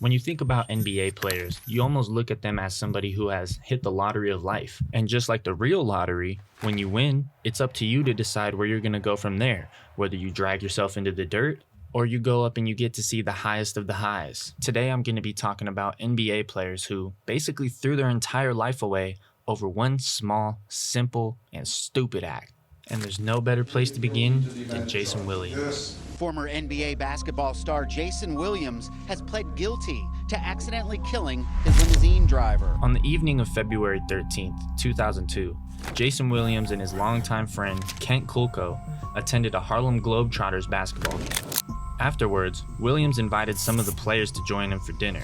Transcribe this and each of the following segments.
When you think about NBA players, you almost look at them as somebody who has hit the lottery of life. And just like the real lottery, when you win, it's up to you to decide where you're going to go from there, whether you drag yourself into the dirt or you go up and you get to see the highest of the highs. Today, I'm going to be talking about NBA players who basically threw their entire life away over one small, simple, and stupid act. And there's no better place to begin than Jason Williams. Former NBA basketball star Jason Williams has pled guilty to accidentally killing his limousine driver. On the evening of February 13th, 2002, Jason Williams and his longtime friend Kent Kulko attended a Harlem Globetrotters basketball game. Afterwards, Williams invited some of the players to join him for dinner.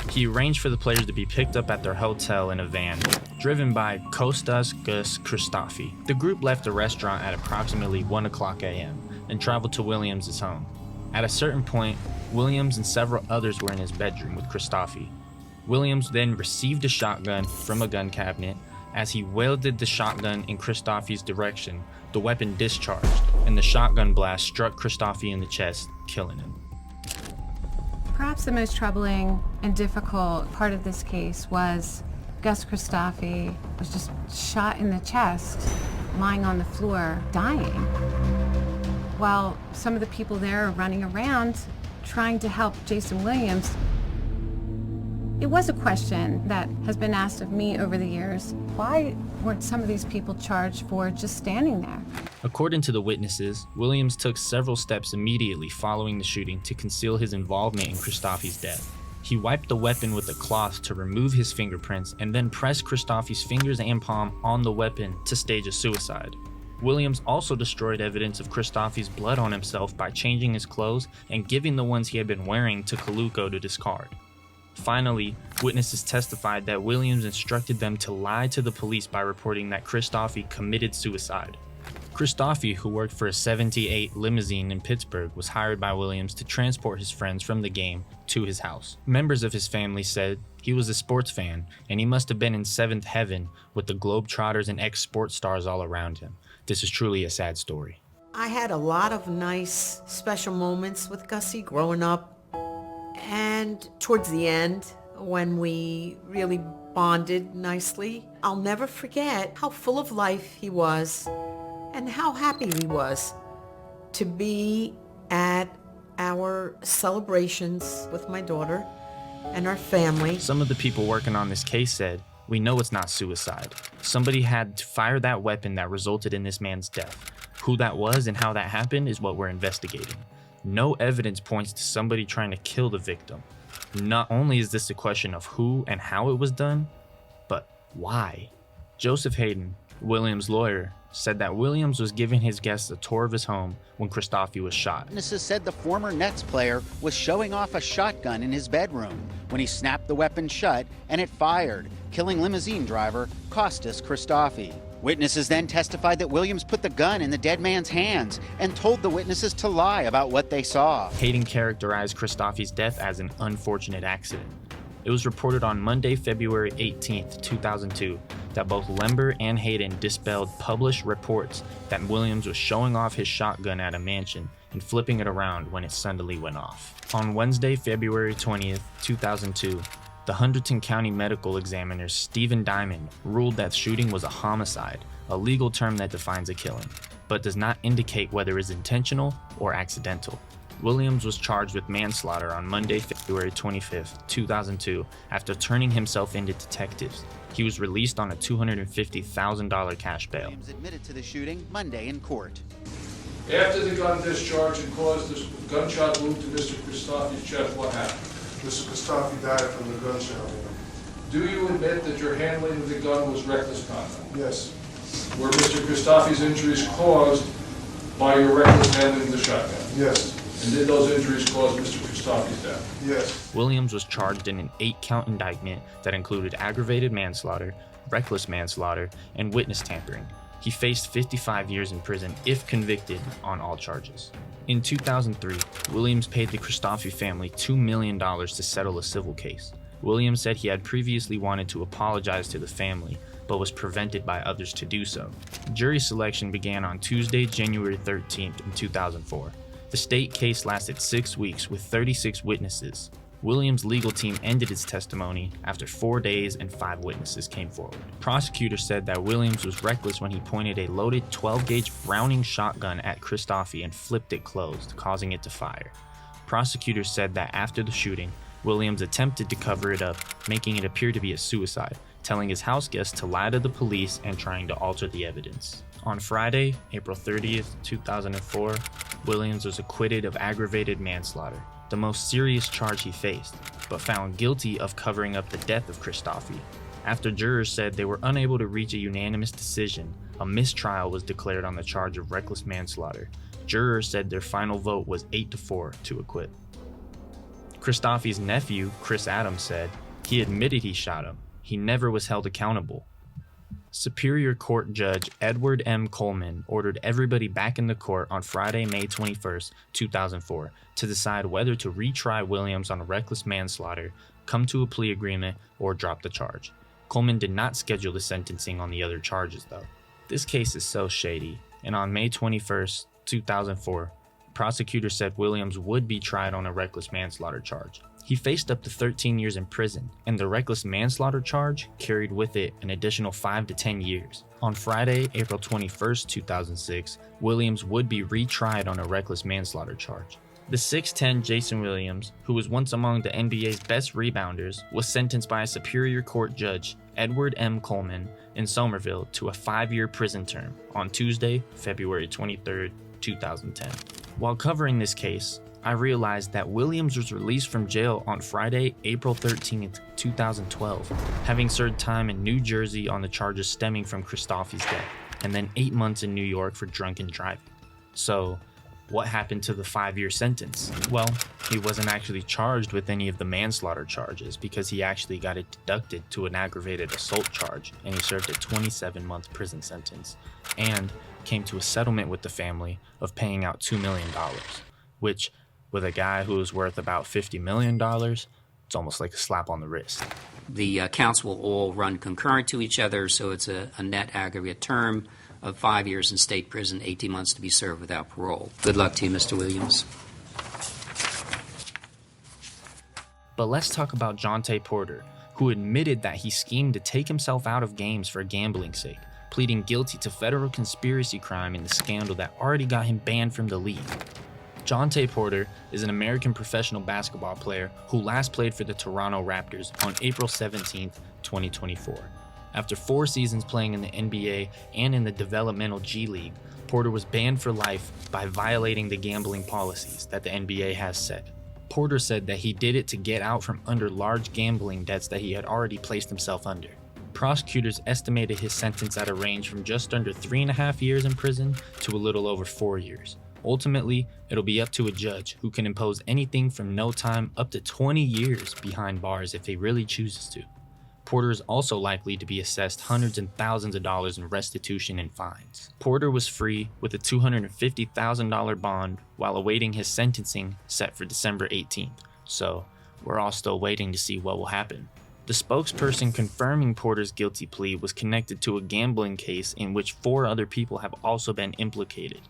He arranged for the players to be picked up at their hotel in a van, driven by Kostas Gus Christofi. The group left the restaurant at approximately 1 o'clock a.m. and traveled to Williams' home. At a certain point, Williams and several others were in his bedroom with Christofi. Williams then received a shotgun from a gun cabinet. As he wielded the shotgun in Christofi's direction, the weapon discharged, and the shotgun blast struck Christofi in the chest, killing him. Perhaps the most troubling and difficult part of this case was Gus Christofi was just shot in the chest, lying on the floor, dying, while some of the people there are running around trying to help Jason Williams. It was a question that has been asked of me over the years. Why weren't some of these people charged for just standing there? According to the witnesses, Williams took several steps immediately following the shooting to conceal his involvement in Christofi's death. He wiped the weapon with a cloth to remove his fingerprints and then pressed Christofi's fingers and palm on the weapon to stage a suicide. Williams also destroyed evidence of Christofi's blood on himself by changing his clothes and giving the ones he had been wearing to Kulko to discard. Finally, witnesses testified that Williams instructed them to lie to the police by reporting that Christofi committed suicide. Christofi, who worked for a 78 limousine in Pittsburgh, was hired by Williams to transport his friends from the game to his house. Members of his family said he was a sports fan and he must have been in seventh heaven with the Globetrotters and ex-sports stars all around him. This is truly a sad story. I had a lot of nice special moments with Gussie growing up. And towards the end, when we really bonded nicely, I'll never forget how full of life he was and how happy he was to be at our celebrations with my daughter and our family. Some of the people working on this case said, "We know it's not suicide. Somebody had to fire that weapon that resulted in this man's death. Who that was and how that happened is what we're investigating. No evidence points to somebody trying to kill the victim. Not only is this a question of who and how it was done, but why?" Joseph Hayden, Williams' lawyer, said that Williams was giving his guests a tour of his home when Christofi was shot. Witnesses said the former Nets player was showing off a shotgun in his bedroom when he snapped the weapon shut and it fired, killing limousine driver Kostas Christofi. Witnesses then testified that Williams put the gun in the dead man's hands and told the witnesses to lie about what they saw. Hayden characterized Christofi's death as an unfortunate accident. It was reported on Monday, February 18th, 2002, that both Lember and Hayden dispelled published reports that Williams was showing off his shotgun at a mansion and flipping it around when it suddenly went off. On Wednesday, February 20th, 2002, the Hunterdon County Medical Examiner Stephen Diamond ruled that shooting was a homicide, a legal term that defines a killing, but does not indicate whether it's intentional or accidental. Williams was charged with manslaughter on Monday, February 25th, 2002, after turning himself in to detectives. He was released on a $250,000 cash bail. Williams admitted to the shooting Monday in court. After the gun discharged and caused this gunshot wound to Mr. Christofi's chest, what happened? Mr. Christofi died from the gunshot wound. Do you admit that your handling of the gun was reckless conduct? Yes. Were Mr. Christofi's injuries caused by your reckless handling of the shotgun? Yes. And did those injuries cause Mr. Christofi's death? Yes. Williams was charged in an 8-count indictment that included aggravated manslaughter, reckless manslaughter, and witness tampering. He faced 55 years in prison if convicted on all charges. In 2003, Williams paid the Christofi family $2 million to settle a civil case. Williams said he had previously wanted to apologize to the family, but was prevented by others to do so. Jury selection began on Tuesday, January 13th in 2004. The state case lasted 6 weeks with 36 witnesses. Williams' legal team ended its testimony after 4 days and 5 witnesses came forward. Prosecutors said that Williams was reckless when he pointed a loaded 12-gauge Browning shotgun at Christofi and flipped it closed, causing it to fire. Prosecutors said that after the shooting, Williams attempted to cover it up, making it appear to be a suicide, telling his house guests to lie to the police and trying to alter the evidence. On Friday, April 30th, 2004, Williams was acquitted of aggravated manslaughter, the most serious charge he faced, but found guilty of covering up the death of Christofi. After jurors said they were unable to reach a unanimous decision, a mistrial was declared on the charge of reckless manslaughter. Jurors said their final vote was 8-4 to acquit. Christofi's nephew, Chris Adams, said he admitted he shot him. He never was held accountable. Superior Court Judge Edward M. Coleman ordered everybody back in the court on Friday, May 21st, 2004, to decide whether to retry Williams on reckless manslaughter, come to a plea agreement, or drop the charge. Coleman did not schedule the sentencing on the other charges, though. This case is so shady, and on May 21st, 2004, prosecutors said Williams would be tried on a reckless manslaughter charge. He faced up to 13 years in prison, and the reckless manslaughter charge carried with it an additional 5 to 10 years. On Friday, April 21st, 2006, Williams would be retried on a reckless manslaughter charge. The 6'10" Jason Williams, who was once among the NBA's best rebounders, was sentenced by a Superior Court Judge, Edward M. Coleman, in Somerville to a 5-year prison term on Tuesday, February 23rd, 2010. While covering this case, I realized that Williams was released from jail on Friday, April 13th, 2012, having served time in New Jersey on the charges stemming from Christofi's death, and then 8 months in New York for drunken driving. So, what happened to the 5-year sentence? Well, he wasn't actually charged with any of the manslaughter charges because he actually got it deducted to an aggravated assault charge, and he served a 27-month prison sentence, and came to a settlement with the family of paying out $2 million, which, with a guy who is worth about $50 million, it's almost like a slap on the wrist. The counts will all run concurrent to each other, so it's a net aggregate term of 5 years in state prison, 18 months to be served without parole. Good luck to you, Mr. Williams. But let's talk about Jontay Porter, who admitted that he schemed to take himself out of games for gambling's sake, pleading guilty to federal conspiracy crime in the scandal that already got him banned from the league. Jontay Porter is an American professional basketball player who last played for the Toronto Raptors on April 17, 2024. After 4 seasons playing in the NBA and in the developmental G League, Porter was banned for life by violating the gambling policies that the NBA has set. Porter said that he did it to get out from under large gambling debts that he had already placed himself under. Prosecutors estimated his sentence at a range from just under 3.5 years in prison to a little over 4 years. Ultimately, it'll be up to a judge who can impose anything from no time up to 20 years behind bars if he really chooses to. Porter is also likely to be assessed hundreds and thousands of dollars in restitution and fines. Porter was free with a $250,000 bond while awaiting his sentencing set for December 18th, so we're all still waiting to see what will happen. The spokesperson confirming Porter's guilty plea was connected to a gambling case in which 4 other people have also been implicated.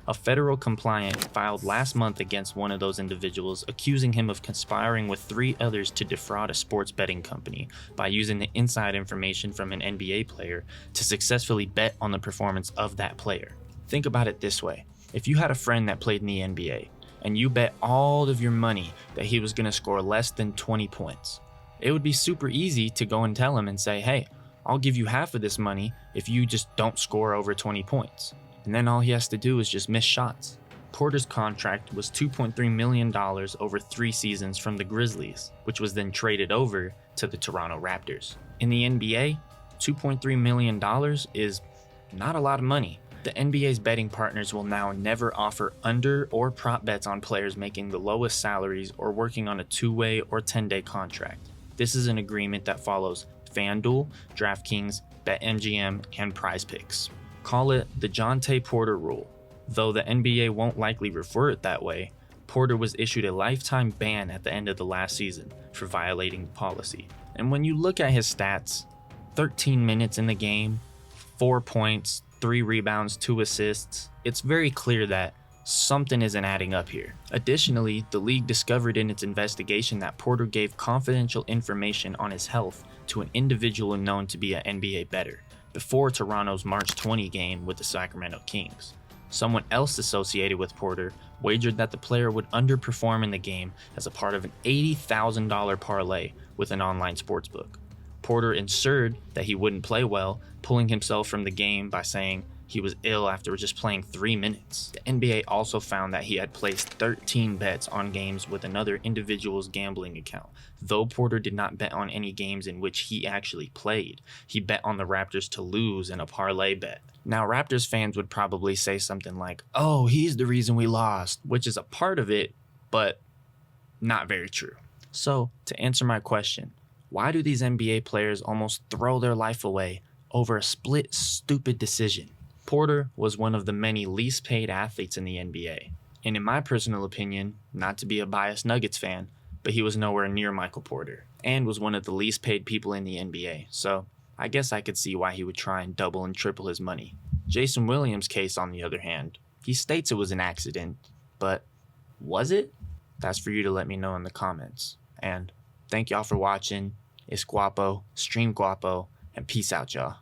A federal complaint filed last month against one of those individuals, accusing him of conspiring with 3 others to defraud a sports betting company by using the inside information from an NBA player to successfully bet on the performance of that player. Think about it this way. If you had a friend that played in the NBA, and you bet all of your money that he was going to score less than 20 points, it would be super easy to go and tell him and say, hey, I'll give you half of this money if you just don't score over 20 points. And then all he has to do is just miss shots. Porter's contract was $2.3 million over 3 seasons from the Grizzlies, which was then traded over to the Toronto Raptors. In the NBA, $2.3 million is not a lot of money. The NBA's betting partners will now never offer under or prop bets on players making the lowest salaries or working on a 2-way or 10-day contract. This is an agreement that follows FanDuel, DraftKings, BetMGM, and PrizePicks. Call it the Jontay Porter rule. Though the NBA won't likely refer it that way, Porter was issued a lifetime ban at the end of the last season for violating the policy. And when you look at his stats, 13 minutes in the game, 4 points, 3 rebounds, 2 assists, it's very clear that Something isn't adding up here. Additionally, the league discovered in its investigation that Porter gave confidential information on his health to an individual known to be an NBA bettor before Toronto's March 20 game with the Sacramento Kings. Someone else associated with Porter wagered that the player would underperform in the game as a part of an $80,000 parlay with an online sportsbook. Porter insured that he wouldn't play well, pulling himself from the game by saying he was ill after just playing 3 minutes. The NBA also found that he had placed 13 bets on games with another individual's gambling account. Though Porter did not bet on any games in which he actually played, he bet on the Raptors to lose in a parlay bet. Now, Raptors fans would probably say something like, "Oh, he's the reason we lost," which is a part of it, but not very true. So, to answer my question, why do these NBA players almost throw their life away over a split, stupid decision? Porter was one of the many least paid athletes in the NBA. And in my personal opinion, not to be a biased Nuggets fan, but he was nowhere near Michael Porter and was one of the least paid people in the NBA. So I guess I could see why he would try and double and triple his money. Jason Williams' case, on the other hand, he states it was an accident, but was it? That's for you to let me know in the comments. And thank y'all for watching. It's Guapo, Stream Guapo, and peace out, y'all.